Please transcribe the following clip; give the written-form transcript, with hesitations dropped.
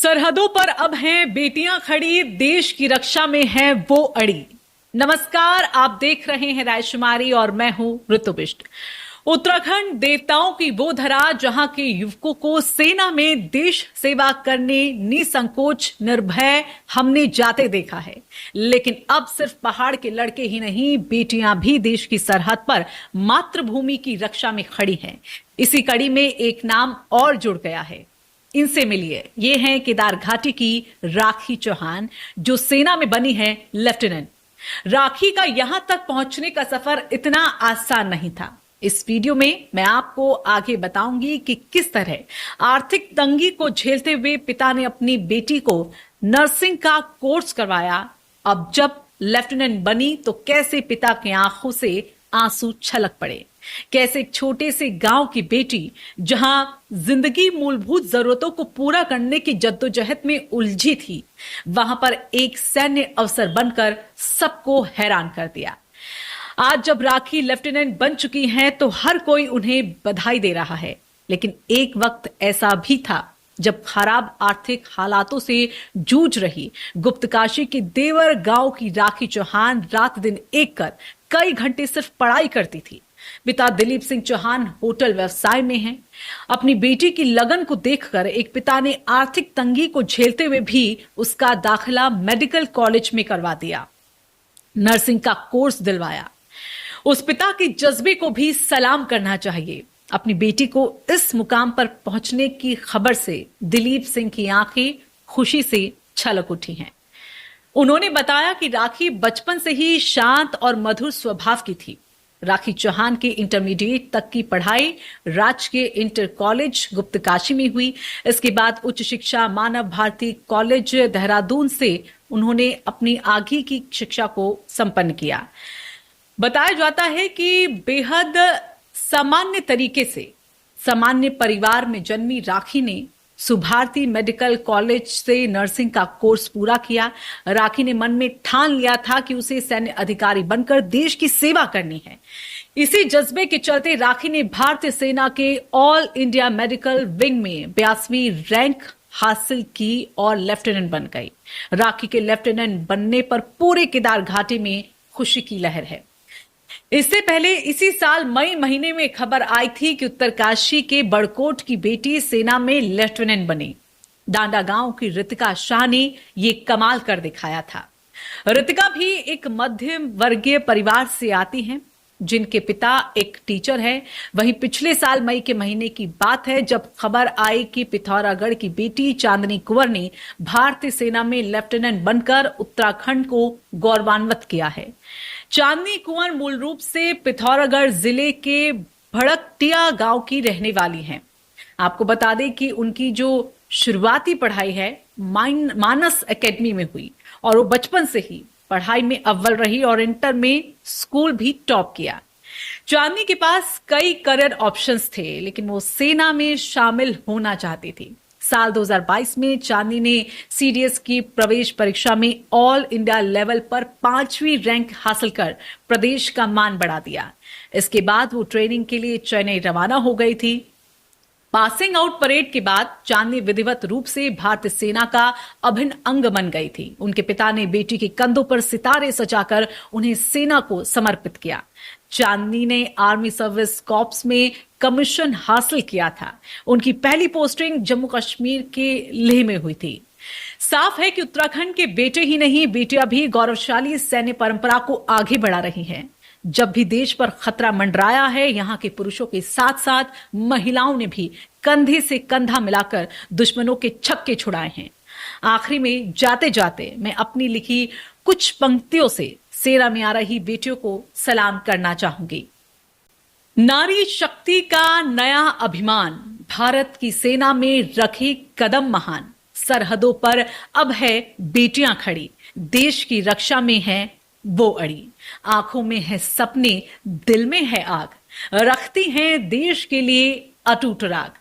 सरहदों पर अब हैं बेटियां खड़ी, देश की रक्षा में है वो अड़ी। नमस्कार, आप देख रहे हैं रायशुमारी और मैं हूं ऋतु बिष्ट। उत्तराखंड देवताओं की वो धरा जहां के युवकों को सेना में देश सेवा करने निसंकोच निर्भय हमने जाते देखा है। लेकिन अब सिर्फ पहाड़ के लड़के ही नहीं, बेटियां भी देश की सरहद पर मातृभूमि की रक्षा में खड़ी हैं। इसी कड़ी में एक नाम और जुड़ गया है, इनसे मिलिए। ये हैं केदार घाटी की राखी चौहान, जो सेना में बनी है लेफ्टिनेंट। राखी का यहां तक पहुंचने का सफर इतना आसान नहीं था। इस वीडियो में मैं आपको आगे बताऊंगी कि किस तरह आर्थिक तंगी को झेलते हुए पिता ने अपनी बेटी को नर्सिंग का कोर्स करवाया। अब जब लेफ्टिनेंट बनी तो कैसे पिता की आंखों से आंसू छलक पड़े, कैसे एक छोटे से गांव की बेटी जहां जिंदगी मूलभूत जरूरतों को पूरा करने की जद्दोजहद में उलझी थी, वहां पर एक सैन्य अफसर बनकर सबको हैरान कर दिया। आज जब राखी लेफ्टिनेंट बन चुकी हैं तो हर कोई उन्हें बधाई दे रहा है। लेकिन एक वक्त ऐसा भी था जब खराब आर्थिक हालातों से जूझ रही गुप्तकाशी के देवर गांव की राखी चौहान रात दिन एक कर कई घंटे सिर्फ पढ़ाई करती थी। पिता दिलीप सिंह चौहान होटल व्यवसाय में हैं। अपनी बेटी की लगन को देखकर एक पिता ने आर्थिक तंगी को झेलते हुए भी उसका दाखिला मेडिकल कॉलेज में करवा दिया, नर्सिंग का कोर्स दिलवाया। उस पिता के जज्बे को भी सलाम करना चाहिए। अपनी बेटी को इस मुकाम पर पहुंचने की खबर से दिलीप सिंह की आंखें खुशी से छलक उठी हैं। उन्होंने बताया कि राखी बचपन से ही शांत और मधुर स्वभाव की थी। राखी चौहान की इंटरमीडिएट तक की पढ़ाई राजकीय इंटर कॉलेज गुप्तकाशी में हुई। इसके बाद उच्च शिक्षा मानव भारती कॉलेज देहरादून से उन्होंने अपनी आगे की शिक्षा को संपन्न किया। बताया जाता है कि बेहद सामान्य तरीके से सामान्य परिवार में जन्मी राखी ने सुभारती मेडिकल कॉलेज से नर्सिंग का कोर्स पूरा किया। राखी ने मन में ठान लिया था कि उसे सैन्य अधिकारी बनकर देश की सेवा करनी है। इसी जज्बे के चलते राखी ने भारतीय सेना के ऑल इंडिया मेडिकल विंग में 82वीं रैंक हासिल की और लेफ्टिनेंट बन गई। राखी के लेफ्टिनेंट बनने पर पूरे केदार घाटी में खुशी की लहर है। इससे पहले इसी साल मई महीने में खबर आई थी कि उत्तरकाशी के बड़कोट की बेटी सेना में लेफ्टिनेंट बनी। डांडा गांव की रितिका शाह ने ये कमाल कर दिखाया था। रितिका भी एक मध्यम वर्गीय परिवार से आती हैं, जिनके पिता एक टीचर है। वहीं पिछले साल मई के महीने की बात है जब खबर आई कि पिथौरागढ़ की बेटी चांदनी कुंवर ने भारतीय सेना में लेफ्टिनेंट बनकर उत्तराखंड को गौरवान्वित किया है। चांदनी कुंवर मूल रूप से पिथौरागढ़ जिले के भड़कटिया गांव की रहने वाली हैं। आपको बता दें कि उनकी जो शुरुआती पढ़ाई है मानस एकेडमी में हुई और वो बचपन से ही पढ़ाई में अव्वल रही और इंटर में स्कूल भी टॉप किया। चांदनी के पास कई करियर ऑप्शंस थे, लेकिन वो सेना में शामिल होना चाहती थी। साल 2022 में चांदनी ने सीडीएस की प्रवेश परीक्षा में ऑल इंडिया लेवल पर 5वीं रैंक हासिल कर प्रदेश का मान बढ़ा दिया। इसके बाद वो ट्रेनिंग के लिए चेन्नई रवाना हो गई थी। पासिंग आउट परेड के बाद चांदनी विधिवत रूप से भारतीय सेना का अभिन्न अंग बन गई थी। उनके पिता ने बेटी के कंधों पर सितारे सजाकर उन्हें सेना को समर्पित किया। चांदनी ने आर्मी सर्विस कॉर्प्स में कमीशन हासिल किया था। उनकी पहली पोस्टिंग जम्मू कश्मीर के लेह में हुई थी। साफ है कि उत्तराखंड के बेटे ही नहीं, बेटियां भी गौरवशाली सैन्य परंपरा को आगे बढ़ा रही हैं। जब भी देश पर खतरा मंडराया है, यहाँ के पुरुषों के साथ साथ महिलाओं ने भी कंधे से कंधा मिलाकर दुश्मनों के छक्के छुड़ाए हैं। आखिरी में जाते जाते मैं अपनी लिखी कुछ पंक्तियों से सेना में आ रही बेटियों को सलाम करना चाहूंगी। नारी शक्ति का नया अभिमान, भारत की सेना में रखे कदम महान। सरहदों पर अब है बेटियां खड़ी, देश की रक्षा में है वो अड़ी। आंखों में है सपने, दिल में है आग, रखती हैं देश के लिए अटूट राग।